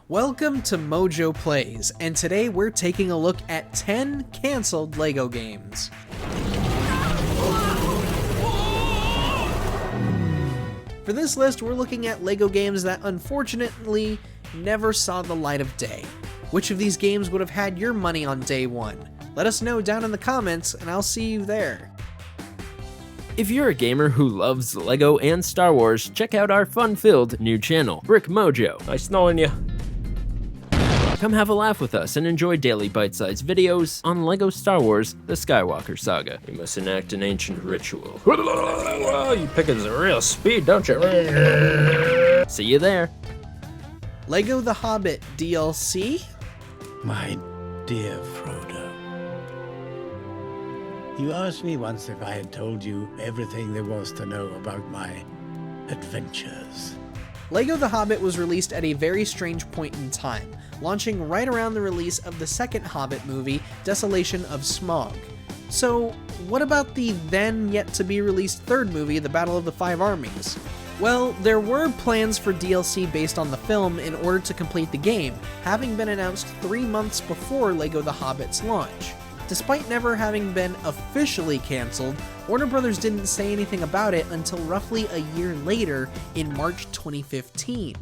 Welcome to MojoPlays, and today we're taking a look at 10 canceled LEGO games. For this list, we're looking at LEGO games that unfortunately never saw the light of day. Which of these games would have had your money on day one? Let us know down in the comments, and I'll see you there. If you're a gamer who loves LEGO and Star Wars, check out our fun-filled new channel, Brick Mojo. Nice knowing you. Come have a laugh with us and enjoy daily bite-sized videos on LEGO Star Wars: The Skywalker Saga. You must enact an ancient ritual. You pick it at a real speed, don't you? See you there. LEGO The Hobbit DLC? My dear Frodo, you asked me once if I had told you everything there was to know about my adventures. LEGO The Hobbit was released at a very strange point in time, launching right around the release of the second Hobbit movie, Desolation of Smaug. So, what about the then yet to be released third movie, The Battle of the Five Armies? Well, there were plans for DLC based on the film in order to complete the game, having been announced 3 months before LEGO The Hobbit's launch. Despite never having been officially cancelled, Warner Bros. Didn't say anything about it until roughly a year later in March 2015.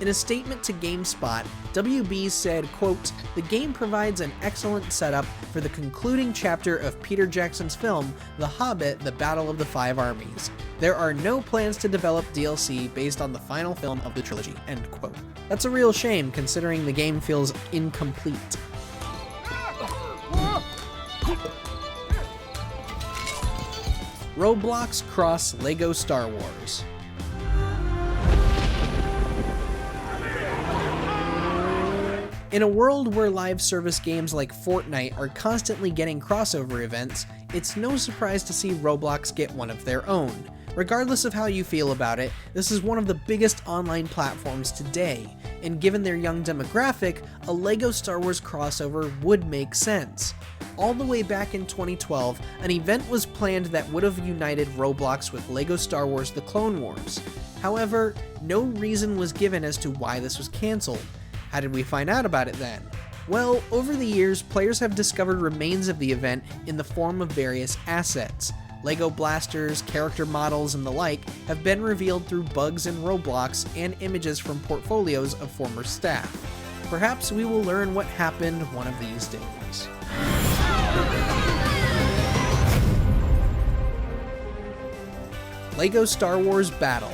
In a statement to GameSpot, WB said, quote, "The game provides an excellent setup for the concluding chapter of Peter Jackson's film, The Hobbit: The Battle of the Five Armies. There are no plans to develop DLC based on the final film of the trilogy," end quote. That's a real shame considering the game feels incomplete. Roblox Cross LEGO Star Wars. In a world where live service games like Fortnite are constantly getting crossover events, it's no surprise to see Roblox get one of their own. Regardless of how you feel about it, this is one of the biggest online platforms today, and given their young demographic, a LEGO Star Wars crossover would make sense. All the way back in 2012, an event was planned that would have united Roblox with LEGO Star Wars: The Clone Wars. However, no reason was given as to why this was cancelled. How did we find out about it then? Well, over the years, players have discovered remains of the event in the form of various assets. LEGO blasters, character models, and the like have been revealed through bugs in Roblox and images from portfolios of former staff. Perhaps we will learn what happened one of these days. LEGO Star Wars Battle.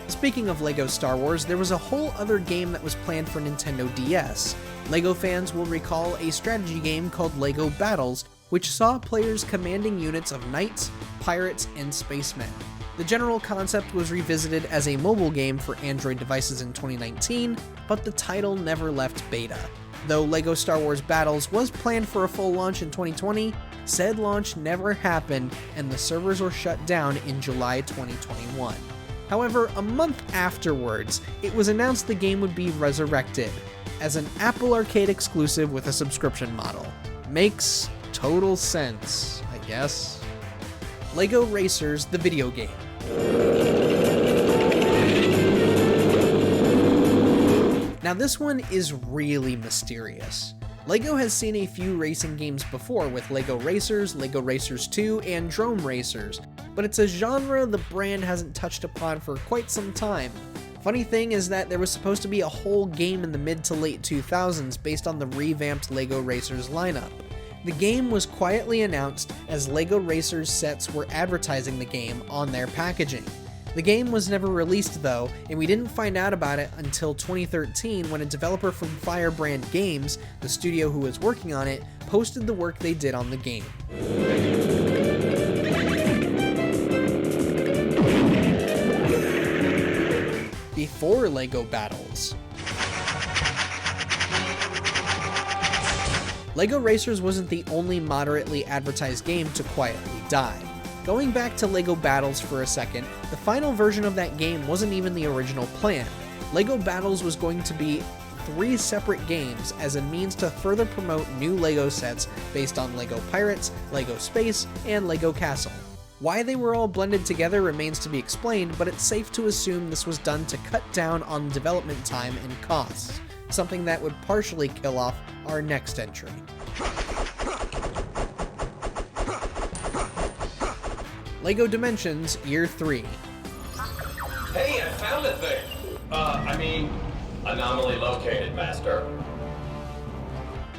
Speaking of LEGO Star Wars, there was a whole other game that was planned for Nintendo DS. LEGO fans will recall a strategy game called LEGO Battles, which saw players commanding units of knights, pirates, and spacemen. The general concept was revisited as a mobile game for Android devices in 2019, but the title never left beta. Though LEGO Star Wars Battles was planned for a full launch in 2020, said launch never happened and the servers were shut down in July 2021. However, a month afterwards, it was announced the game would be resurrected as an Apple Arcade exclusive with a subscription model. Makes total sense, I guess. LEGO Racers, the video game. Now this one is really mysterious. LEGO has seen a few racing games before with LEGO Racers, LEGO Racers 2, and Drone Racers, but it's a genre the brand hasn't touched upon for quite some time. Funny thing is that there was supposed to be a whole game in the mid to late 2000s based on the revamped LEGO Racers lineup. The game was quietly announced as LEGO Racers sets were advertising the game on their packaging. The game was never released though, and we didn't find out about it until 2013 when a developer from Firebrand Games, the studio who was working on it, posted the work they did on the game. Before LEGO Battles. LEGO Racers wasn't the only moderately advertised game to quietly die. Going back to LEGO Battles for a second, the final version of that game wasn't even the original plan. LEGO Battles was going to be 3 separate games as a means to further promote new LEGO sets based on LEGO Pirates, LEGO Space, and LEGO Castle. Why they were all blended together remains to be explained, but it's safe to assume this was done to cut down on development time and costs, something that would partially kill off our next entry. LEGO Dimensions Year 3. Hey, I found a thing! Anomaly located, master.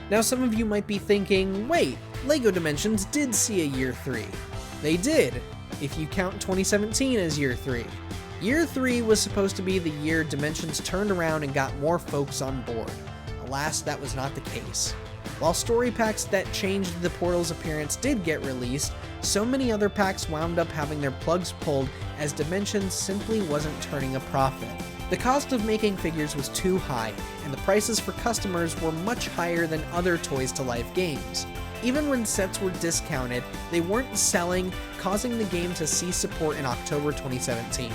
Now some of you might be thinking, wait, LEGO Dimensions did see a Year 3. They did, if you count 2017 as Year 3. Year 3 was supposed to be the year Dimensions turned around and got more folks on board. Alas, that was not the case. While story packs that changed the Portal's appearance did get released, so many other packs wound up having their plugs pulled as Dimensions simply wasn't turning a profit. The cost of making figures was too high, and the prices for customers were much higher than other Toys to Life games. Even when sets were discounted, they weren't selling, causing the game to cease support in October 2017.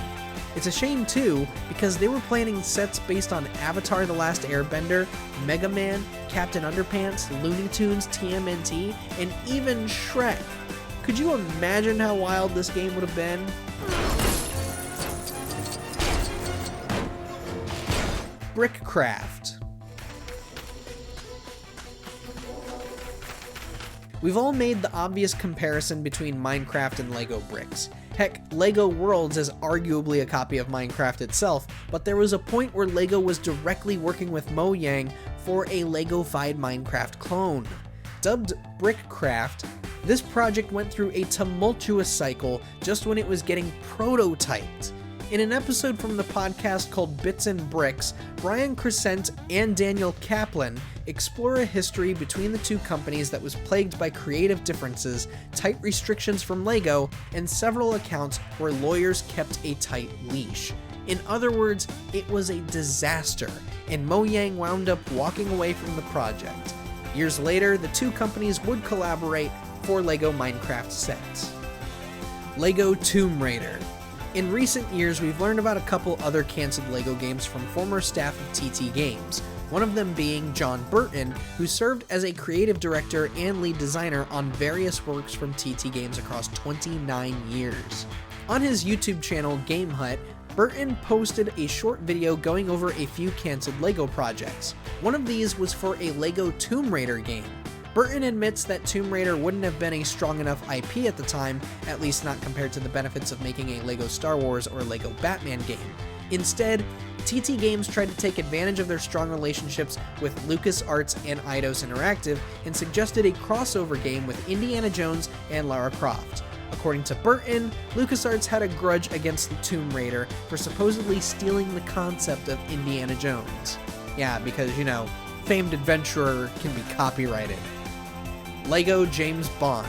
It's a shame too, because they were planning sets based on Avatar: The Last Airbender, Mega Man, Captain Underpants, Looney Tunes, TMNT, and even Shrek. Could you imagine how wild this game would have been? Brickcraft. We've all made the obvious comparison between Minecraft and LEGO bricks. Heck, LEGO Worlds is arguably a copy of Minecraft itself, but there was a point where LEGO was directly working with Mojang for a LEGO-fied Minecraft clone. Dubbed Brickcraft, this project went through a tumultuous cycle just when it was getting prototyped. In an episode from the podcast called Bits and Bricks, Brian Crescent and Daniel Kaplan explore a history between the two companies that was plagued by creative differences, tight restrictions from LEGO, and several accounts where lawyers kept a tight leash. In other words, it was a disaster, and Mojang wound up walking away from the project. Years later, the two companies would collaborate for LEGO Minecraft sets. LEGO Tomb Raider. In recent years, we've learned about a couple other cancelled LEGO games from former staff of TT Games, one of them being John Burton, who served as a creative director and lead designer on various works from TT Games across 29 years. On his YouTube channel, Game Hut, Burton posted a short video going over a few cancelled LEGO projects. One of these was for a LEGO Tomb Raider game. Burton admits that Tomb Raider wouldn't have been a strong enough IP at the time, at least not compared to the benefits of making a LEGO Star Wars or LEGO Batman game. Instead, TT Games tried to take advantage of their strong relationships with LucasArts and Eidos Interactive and suggested a crossover game with Indiana Jones and Lara Croft. According to Burton, LucasArts had a grudge against the Tomb Raider for supposedly stealing the concept of Indiana Jones. Yeah, because, famed adventurer can be copyrighted. LEGO James Bond.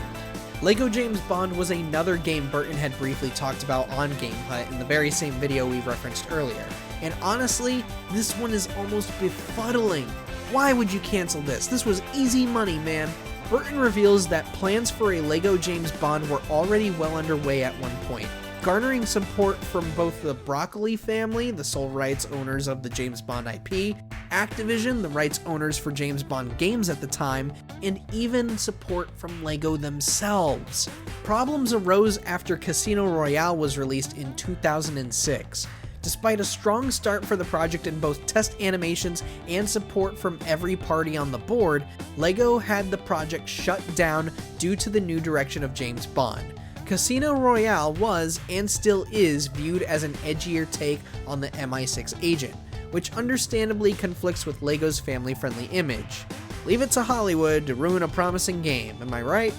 LEGO James Bond was another game Burton had briefly talked about on Game Hut in the very same video we referenced earlier. And honestly, this one is almost befuddling. Why would you cancel this? This was easy money, man. Burton reveals that plans for a LEGO James Bond were already well underway at one point, garnering support from both the Broccoli family, the sole rights owners of the James Bond IP, Activision, the rights owners for James Bond games at the time, and even support from LEGO themselves. Problems arose after Casino Royale was released in 2006. Despite a strong start for the project in both test animations and support from every party on the board, LEGO had the project shut down due to the new direction of James Bond. Casino Royale was, and still is, viewed as an edgier take on the MI6 agent, which understandably conflicts with LEGO's family-friendly image. Leave it to Hollywood to ruin a promising game, am I right?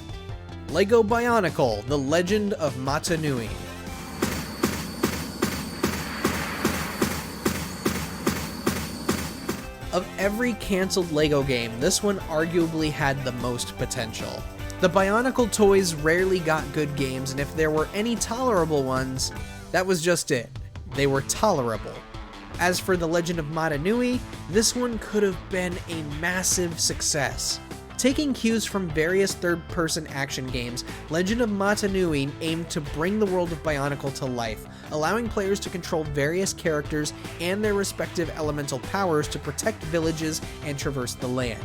LEGO Bionicle: The Legend of Mata Nui. Of every cancelled LEGO game, this one arguably had the most potential. The Bionicle toys rarely got good games, and if there were any tolerable ones, that was just it. They were tolerable. As for The Legend of Mata Nui, this one could have been a massive success. Taking cues from various third-person action games, Legend of Mata Nui aimed to bring the world of Bionicle to life, allowing players to control various characters and their respective elemental powers to protect villages and traverse the land.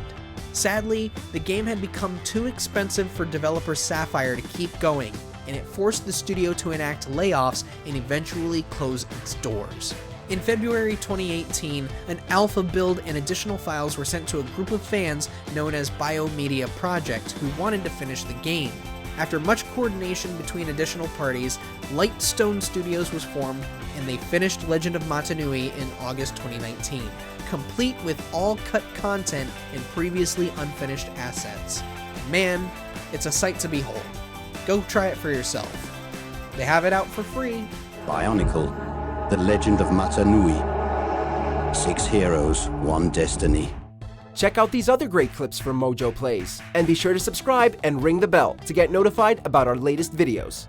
Sadly, the game had become too expensive for developer Sapphire to keep going, and it forced the studio to enact layoffs and eventually close its doors. In February 2018, an alpha build and additional files were sent to a group of fans known as Biomedia Project who wanted to finish the game. After much coordination between additional parties, Lightstone Studios was formed, and they finished Legend of Matanui in August 2019, complete with all cut content and previously unfinished assets. And man, it's a sight to behold. Go try it for yourself. They have it out for free. Bionicle, The Legend of Matanui. 6 heroes, 1 destiny. Check out these other great clips from MojoPlays, and be sure to subscribe and ring the bell to get notified about our latest videos.